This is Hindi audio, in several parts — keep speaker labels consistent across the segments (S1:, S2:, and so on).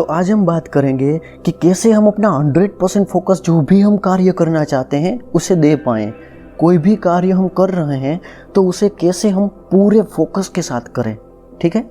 S1: आज हम बात करेंगे कि कैसे हम अपना 100% फोकस जो भी हम कार्य करना चाहते हैं उसे दे पाएँ। कोई भी कार्य हम कर रहे हैं तो उसे कैसे हम पूरे फोकस के साथ करें, ठीक है।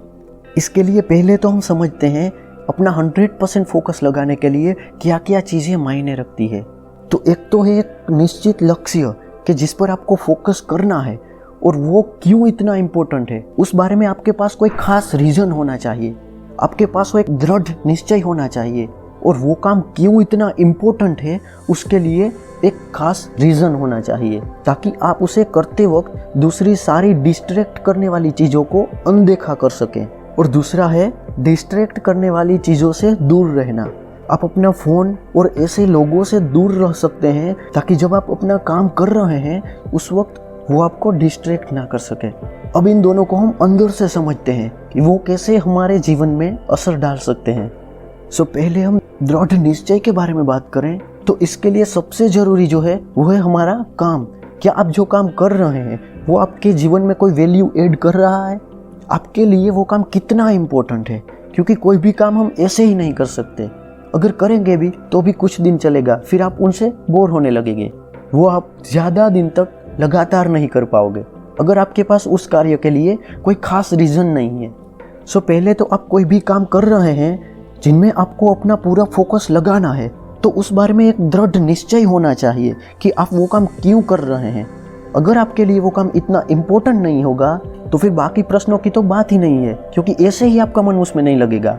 S1: इसके लिए पहले तो हम समझते हैं अपना 100% फोकस लगाने के लिए क्या क्या चीज़ें मायने रखती है। तो एक तो है एक निश्चित लक्ष्य कि जिस पर आपको फोकस करना है और वो क्यों इतना इम्पोर्टेंट है, उस बारे में आपके पास कोई खास रीज़न होना चाहिए। आपके पास वो एक दृढ़ निश्चय होना चाहिए और वो काम क्यों इतना इम्पोर्टेंट है उसके लिए एक खास रीज़न होना चाहिए, ताकि आप उसे करते वक्त दूसरी सारी डिस्ट्रैक्ट करने वाली चीज़ों को अनदेखा कर सकें। और दूसरा है डिस्ट्रैक्ट करने वाली चीज़ों से दूर रहना। आप अपना फ़ोन और ऐसे लोगों से दूर रह सकते हैं ताकि जब आप अपना काम कर रहे हैं उस वक्त वो आपको डिस्ट्रैक्ट ना कर सके। अब इन दोनों को हम अंदर से समझते हैं कि वो कैसे हमारे जीवन में असर डाल सकते हैं। पहले हम दृढ़ निश्चय के बारे में बात करें तो इसके लिए सबसे ज़रूरी जो है वो है हमारा काम। क्या आप जो काम कर रहे हैं वो आपके जीवन में कोई वैल्यू ऐड कर रहा है? आपके लिए वो काम कितना इम्पोर्टेंट है? क्योंकि कोई भी काम हम ऐसे ही नहीं कर सकते। अगर करेंगे भी तो भी कुछ दिन चलेगा, फिर आप उनसे बोर होने लगेंगे। वो आप ज़्यादा दिन तक लगातार नहीं कर पाओगे अगर आपके पास उस कार्य के लिए कोई खास रीज़न नहीं है। पहले तो आप कोई भी काम कर रहे हैं जिनमें आपको अपना पूरा फोकस लगाना है तो उस बारे में एक दृढ़ निश्चय होना चाहिए कि आप वो काम क्यों कर रहे हैं। अगर आपके लिए वो काम इतना इम्पोर्टेंट नहीं होगा तो फिर बाकी प्रश्नों की तो बात ही नहीं है, क्योंकि ऐसे ही आपका मन उसमें नहीं लगेगा।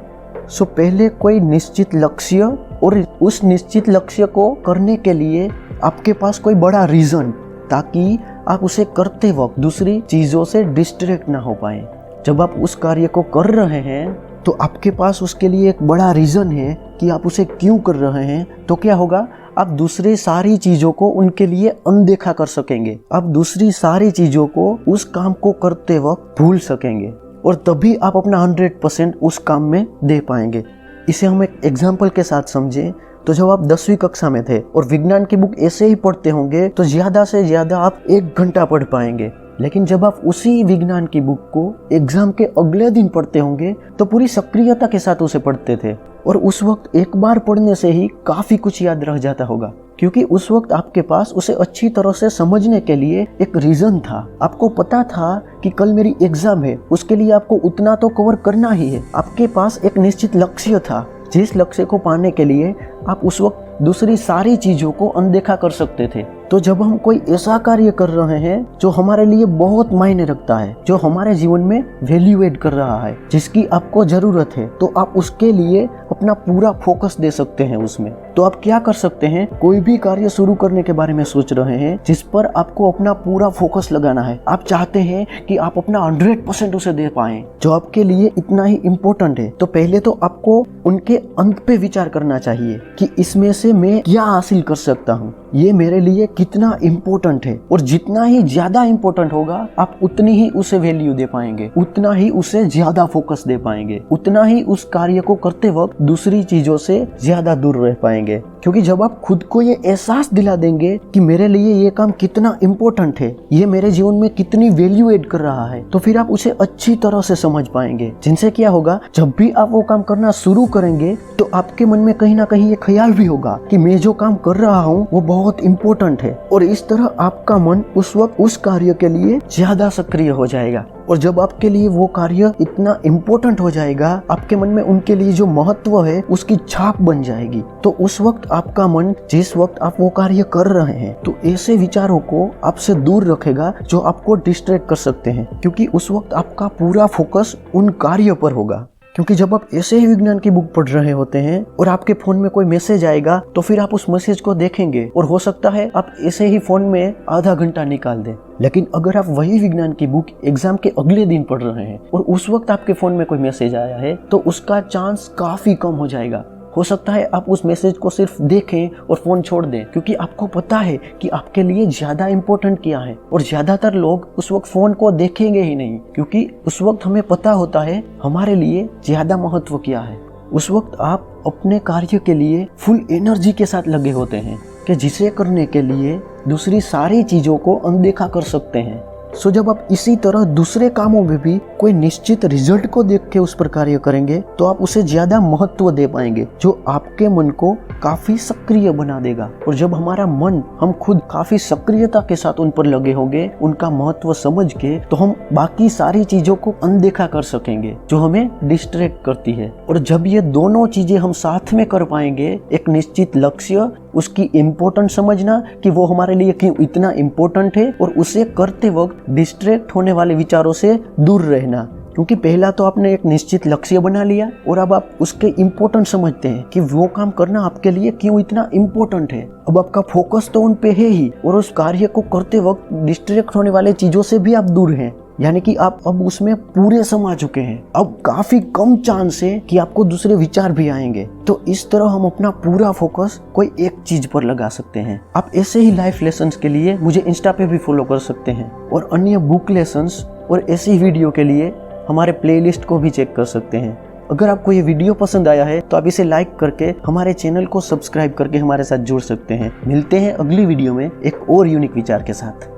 S1: पहले कोई निश्चित लक्ष्य और उस निश्चित लक्ष्य को करने के लिए आपके पास कोई बड़ा रीज़न, ताकि आप उसे करते वक्त दूसरी चीज़ों से डिस्ट्रैक्ट ना हो पाए। जब आप उस कार्य को कर रहे हैं तो आपके पास उसके लिए एक बड़ा रीज़न है कि आप उसे क्यों कर रहे हैं, तो क्या होगा, आप दूसरी सारी चीज़ों को उनके लिए अनदेखा कर सकेंगे। आप दूसरी सारी चीज़ों को उस काम को करते वक्त भूल सकेंगे और तभी आप अपना 100% उस काम में दे पाएंगे। इसे हम एक एग्जाम्पल के साथ समझें तो जब आप 10वीं कक्षा में थे और विज्ञान की बुक ऐसे ही पढ़ते होंगे तो ज़्यादा से ज़्यादा आप 1 घंटा पढ़ पाएंगे। लेकिन जब आप उसी विज्ञान की बुक को एग्जाम के अगले दिन पढ़ते होंगे तो पूरी सक्रियता के साथ उसे पढ़ते थे और उस वक्त एक बार पढ़ने से ही काफ़ी कुछ याद रह जाता होगा, क्योंकि उस वक्त आपके पास उसे अच्छी तरह से समझने के लिए एक रीज़न था। आपको पता था कि कल मेरी एग्ज़ाम है, उसके लिए आपको उतना तो कवर करना ही है। आपके पास एक निश्चित लक्ष्य था, जिस लक्ष्य को पाने के लिए आप उस वक्त दूसरी सारी चीज़ों को अनदेखा कर सकते थे। तो जब हम कोई ऐसा कार्य कर रहे हैं जो हमारे लिए बहुत मायने रखता है, जो हमारे जीवन में वैल्यू ऐड कर रहा है, जिसकी आपको ज़रूरत है, तो आप उसके लिए अपना पूरा फोकस दे सकते हैं उसमें। तो आप क्या कर सकते हैं, कोई भी कार्य शुरू करने के बारे में सोच रहे हैं जिस पर आपको अपना पूरा फोकस लगाना है, आप चाहते हैं कि आप अपना 100% उसे दे पाएं जो आपके लिए इतना ही इम्पोर्टेंट है, तो पहले तो आपको उनके अंत पे विचार करना चाहिए कि इसमें से मैं क्या हासिल कर सकता हूँ, ये मेरे लिए कितना इम्पोर्टेंट है। और जितना ही ज्यादा इम्पोर्टेंट होगा आप उतनी ही उसे वैल्यू दे पाएंगे, उतना ही उसे ज्यादा फोकस दे पाएंगे, उतना ही उस कार्य को करते वक्त दूसरी चीजों से ज्यादा दूर रह पाएंगे। क्योंकि जब आप खुद को ये एहसास दिला देंगे कि मेरे लिए ये काम कितना इम्पोर्टेंट है, ये मेरे जीवन में कितनी वैल्यू ऐड कर रहा है, तो फिर आप उसे अच्छी तरह से समझ पाएंगे। जिनसे क्या होगा, जब भी आप वो काम करना शुरू करेंगे तो आपके मन में कहीं ना कहीं ये ख्याल भी होगा कि मैं जो काम कर रहा हूँ वो बहुत इम्पोर्टेंट है, और इस तरह आपका मन उस वक्त उस कार्य के लिए ज्यादा सक्रिय हो जाएगा। और जब आपके लिए वो कार्य इतना इम्पोर्टेंट हो जाएगा, आपके मन में उनके लिए जो महत्व है उसकी छाप बन जाएगी, तो उस वक्त आपका मन, जिस वक्त आप वो कार्य कर रहे हैं, तो ऐसे विचारों को आपसे दूर रखेगा जो आपको डिस्ट्रैक्ट कर सकते हैं, क्योंकि उस वक्त आपका पूरा फोकस उन कार्य पर होगा। क्योंकि जब आप ऐसे ही विज्ञान की बुक पढ़ रहे होते हैं और आपके फोन में कोई मैसेज आएगा तो फिर आप उस मैसेज को देखेंगे और हो सकता है आप ऐसे ही फोन में आधा घंटा निकाल दें। लेकिन अगर आप वही विज्ञान की बुक एग्जाम के अगले दिन पढ़ रहे हैं और उस वक्त आपके फोन में कोई मैसेज आया है तो उसका चांस काफी कम हो जाएगा। हो सकता है आप उस मैसेज को सिर्फ देखें और फोन छोड़ दें, क्योंकि आपको पता है कि आपके लिए ज्यादा इम्पोर्टेंट क्या है। और ज्यादातर लोग उस वक्त फोन को देखेंगे ही नहीं, क्योंकि उस वक्त हमें पता होता है हमारे लिए ज्यादा महत्व क्या है। उस वक्त आप अपने कार्य के लिए फुल एनर्जी के साथ लगे होते हैं कि जिसे करने के लिए दूसरी सारी चीजों को अनदेखा कर सकते हैं। सो जब आप इसी तरह दूसरे कामों में भी कोई निश्चित रिजल्ट को देख के उस पर कार्य करेंगे तो आप उसे ज्यादा महत्व दे पाएंगे, जो आपके मन को काफी सक्रिय बना देगा। और जब हमारा मन, हम खुद काफी सक्रियता के साथ उन पर लगे होंगे, उनका महत्व समझ के, तो हम बाकी सारी चीजों को अनदेखा कर सकेंगे जो हमें डिस्ट्रैक्ट करती है। और जब ये दोनों चीजें हम साथ में कर पाएंगे, एक निश्चित लक्ष्य, उसकी इम्पोर्टेंस समझना कि वो हमारे लिए क्यों इतना इम्पोर्टेंट है, और उसे करते वक्त डिस्ट्रैक्ट होने वाले विचारों से दूर रहना। क्योंकि पहला तो आपने एक निश्चित लक्ष्य बना लिया और अब आप उसके इम्पोर्टेंट समझते हैं कि वो काम करना आपके लिए क्यों इतना इम्पोर्टेंट है। अब आपका फोकस तो उन पे है ही, और उस कार्य को करते वक्त डिस्ट्रैक्ट होने वाले चीजों से भी आप दूर हैं, यानी कि आप अब उसमें पूरे समा चुके हैं। अब काफी कम चांस है कि आपको दूसरे विचार भी आएंगे। तो इस तरह हम अपना पूरा फोकस कोई एक चीज पर लगा सकते हैं। आप ऐसे ही लाइफ लेसन्स के लिए मुझे इंस्टा पे भी फॉलो कर सकते हैं, और अन्य बुक लेसन्स और ऐसी वीडियो के लिए हमारे प्लेलिस्ट को भी चेक कर सकते हैं। अगर आपको ये वीडियो पसंद आया है तो आप इसे लाइक करके हमारे चैनल को सब्सक्राइब करके हमारे साथ जुड़ सकते हैं। मिलते हैं अगली वीडियो में एक और यूनिक विचार के साथ।